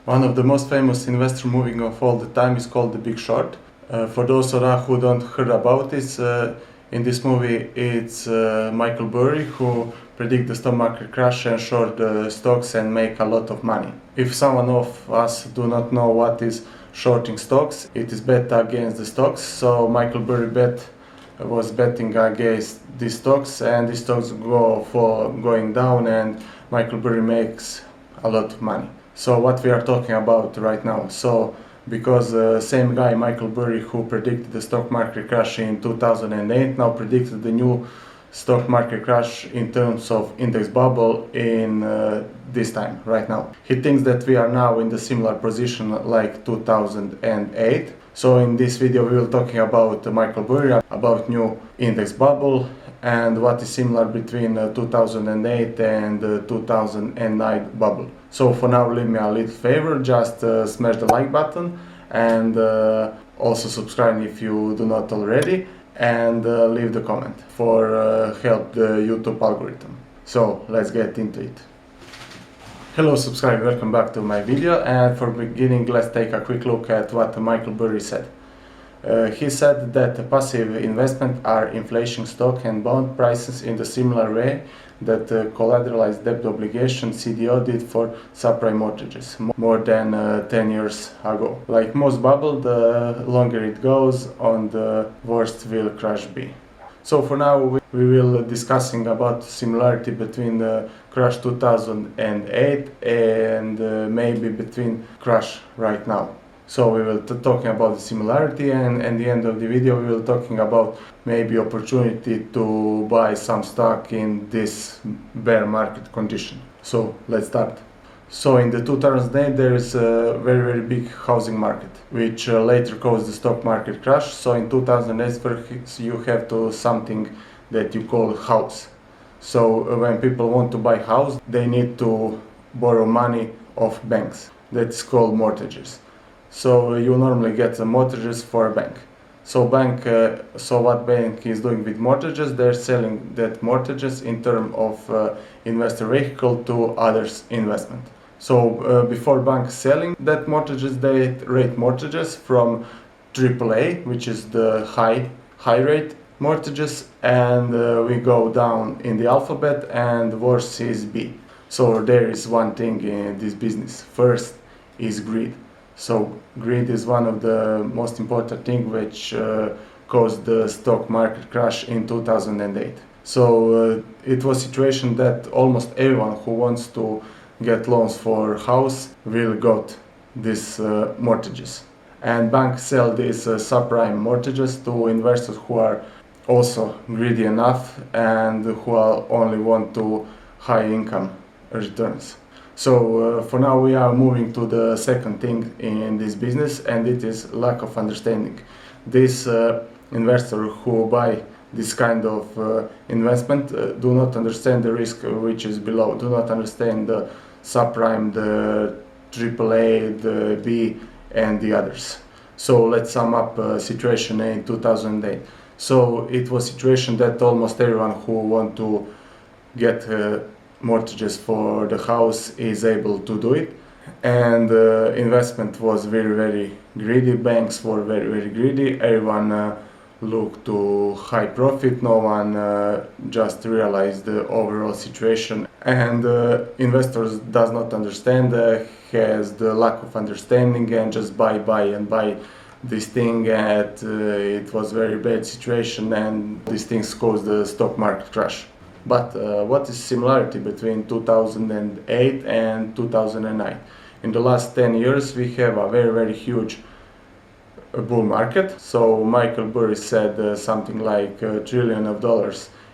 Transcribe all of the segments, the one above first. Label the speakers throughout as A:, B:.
A: One of the most famous investor movie of all the time is called The Big Short. For those of us who don't heard about this, in this movie it's Michael Burry who predict the stock market crash and short the stocks and make a lot of money. If someone of us do not know what is shorting stocks, it is bet against the stocks. So Michael Burry was betting against these stocks, and these stocks going down, and Michael Burry makes a lot of money. So what we are talking about right now. So because same guy Michael Burry who predicted the stock market crash in 2008 now predicted the new stock market crash in terms of index bubble in this time right now. He thinks that we are now in the similar position like 2008. So in this video we will talking about Michael Burry, about new index bubble and what is similar between 2008 and 2009 bubble. So for now, leave me a little favor, just smash the like button and also subscribe if you do not already, and leave the comment for help the YouTube algorithm. So let's get into it. Hello subscriber, welcome back to my video, and for beginning let's take a quick look at what Michael Burry said. He said that passive investment are inflation stock and bond prices in the similar way that collateralized debt obligation CDO did for subprime mortgages more than 10 years ago. Like most bubble, the longer it goes on, the worse will crash be. So for now we will discussing about similarity between the crash 2008 and maybe between crash right now. So we will talking about the similarity, and at the end of the video we will talking about maybe opportunity to buy some stock in this bear market condition. So let's start. So in the 2008 there is a very big housing market which later caused the stock market crash. So in 2008 you have to something that you call house. So when people want to buy house they need to borrow money of banks. That's called mortgages. So you normally get the mortgages for a bank. So what bank is doing with mortgages? They're selling that mortgages in terms of investor vehicle to others investment. So before banks selling that mortgages, they rate mortgages from AAA, which is the high rate mortgages, and we go down in the alphabet, and worst is B. So there is one thing in this business. First is greed. So greed is one of the most important things which caused the stock market crash in 2008. So it was a situation that almost everyone who wants to get loans for house will got these mortgages. And banks sell these subprime mortgages to investors who are also greedy enough and who only want to high income returns. So for now we are moving to the second thing in this business, and it is lack of understanding. This investor who buy this kind of investment do not understand the risk which is below, do not understand the subprime, the AAA, the B and the others. So let's sum up situation in 2008. So it was a situation that almost everyone who want to get mortgages for the house is able to do it, and investment was very greedy. Banks were very greedy. Everyone looked to high profit. No one just realized the overall situation, and investors does not understand, has the lack of understanding, and just buy this thing, and it was very bad situation, and these things caused the stock market crash. But what is similarity between 2008 and 2009? In the last 10 years we have a very huge bull market. So Michael Burry said something like $1 trillion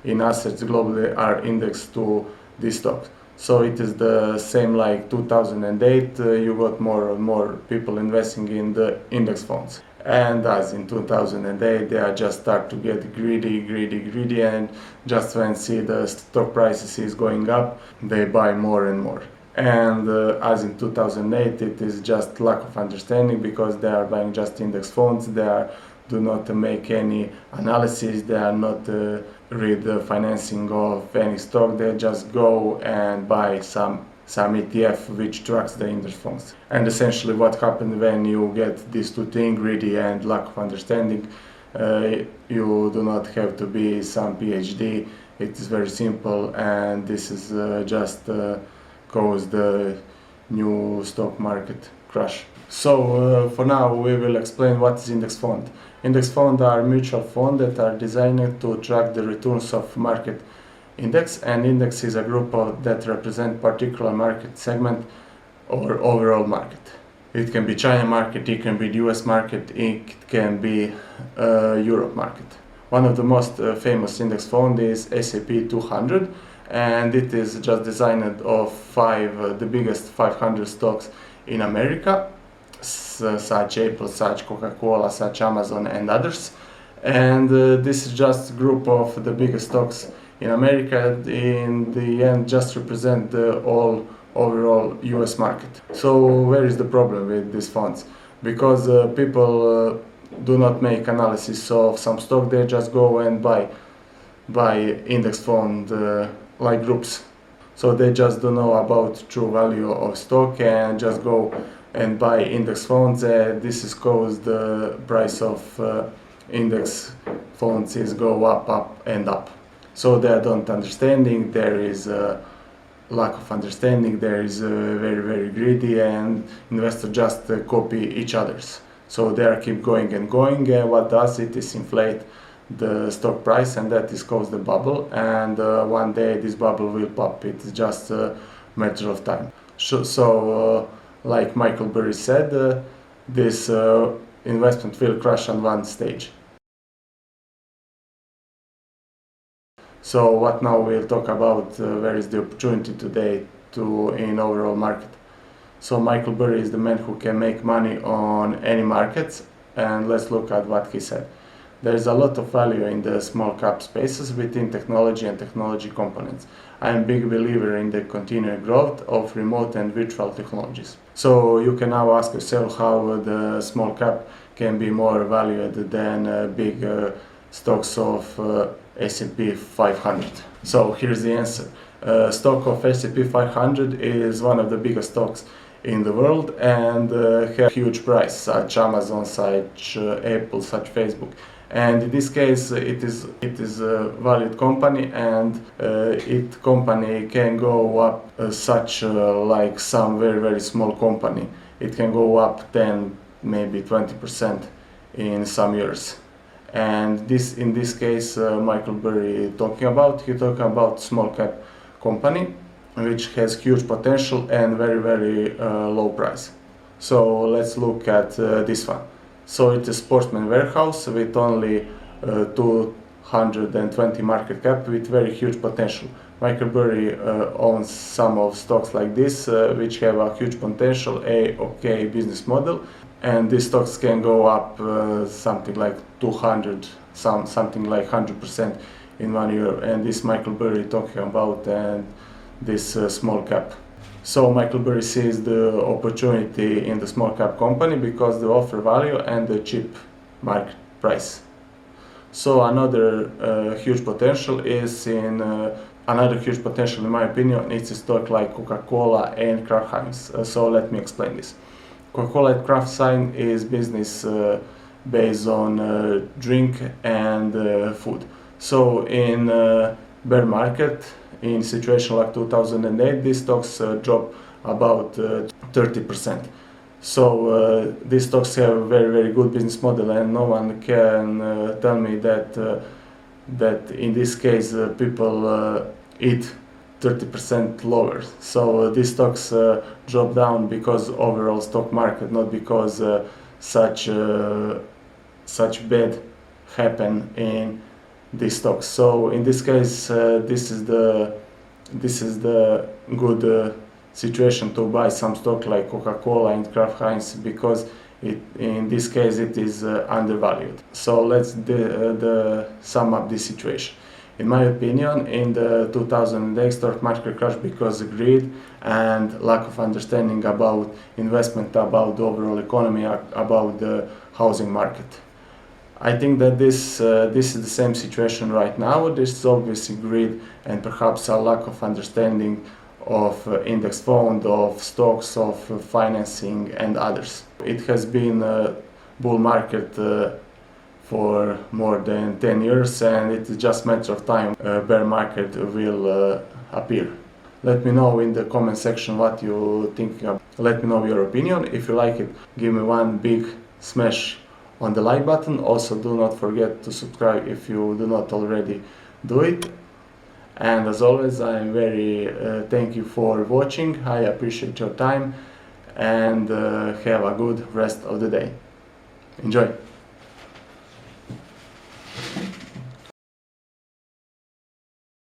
A: in assets globally are indexed to these stocks. So it is the same like 2008, you got more and more people investing in the index funds. And as in 2008, they are just start to get greedy, and just when see the stock prices is going up, they buy more and more. And as in 2008, it is just lack of understanding, because they are buying just index funds, they do not make any analysis, they are not read the financing of any stock, they just go and buy some some ETF which tracks the index funds. And essentially what happens when you get these two things, greedy and lack of understanding, you do not have to be some PhD. It is very simple, and this is just caused the new stock market crash. So for now we will explain what is index fund. Index funds are mutual funds that are designed to track the returns of market index, and index is a group that represent particular market segment or overall market. It can be China market, it can be US market, it can be Europe market. One of the most famous index fund is S&P 200, and it is just designed of the biggest 500 stocks in America, such Apple, such Coca-Cola, such Amazon and others. And this is just a group of the biggest stocks in America. In the end, just represent the overall US market. So where is the problem with these funds? Because people do not make analysis of some stock, they just go and buy index fund like groups. So they just don't know about true value of stock and just go and buy index funds. This is caused the price of index funds is go up and up. So they don't understanding, there is lack of understanding, there is very greedy, and investors just copy each others. So they keep going and going, and what does it is inflate the stock price, and that is cause the bubble, and one day this bubble will pop. It's just a matter of time. So like Michael Burry said, this investment will crash on one stage. So what now we'll talk about where is the opportunity today in overall market. So Michael Burry is the man who can make money on any markets, and let's look at what he said. There is a lot of value in the small cap spaces within technology and technology components. I am a big believer in the continued growth of remote and virtual technologies. So you can now ask yourself how the small cap can be more valued than big stocks of S&P 500. So here's the answer. Stock of S&P 500 is one of the biggest stocks in the world and have huge price, such Amazon, such Apple, such Facebook. And in this case, it is a valued company, and it company can go up such like some very small company. It can go up 10, maybe 20% in some years. And in this case, Michael Burry talking about small cap company, which has huge potential and very low price. So let's look at this one. So it's a Sportsman Warehouse with only 220 market cap with very huge potential. Michael Burry owns some of stocks like this, which have a huge potential, okay business model, and these stocks can go up something like 200, something like 100% in 1 year. And this Michael Burry talking about and this small cap. So Michael Burry sees the opportunity in the small cap company because they offer value and the cheap market price. So another huge potential in my opinion, it's a stock like Coca-Cola and Kraft Heinz. So let me explain this. Coca-Cola and Kraft Heinz is business based on drink and food. So in bear market, in situation like 2008, these stocks drop about 30%. So these stocks have a very good business model, and no one can tell me that in this case people eat 30% lower. So these stocks drop down because overall stock market, not because such bad happen in these stocks. So in this case, this is the good situation to buy some stock like Coca-Cola and Kraft Heinz, because in this case it is undervalued. So let's sum up this situation. In my opinion, in the 2008 stock market crash because of greed and lack of understanding about investment, about the overall economy, about the housing market. I think that this is the same situation right now. This is obviously greed and perhaps a lack of understanding of index fund, of stocks, of financing and others. It has been a bull market for more than 10 years, and it's just a matter of time a bear market will appear. Let me know in the comment section what you think of. Let me know your opinion. If you like it, give me one big smash on the like button. Also, do not forget to subscribe if you do not already do it. And as always, I am very thank you for watching. I appreciate your time, and have a good rest of the day. Enjoy!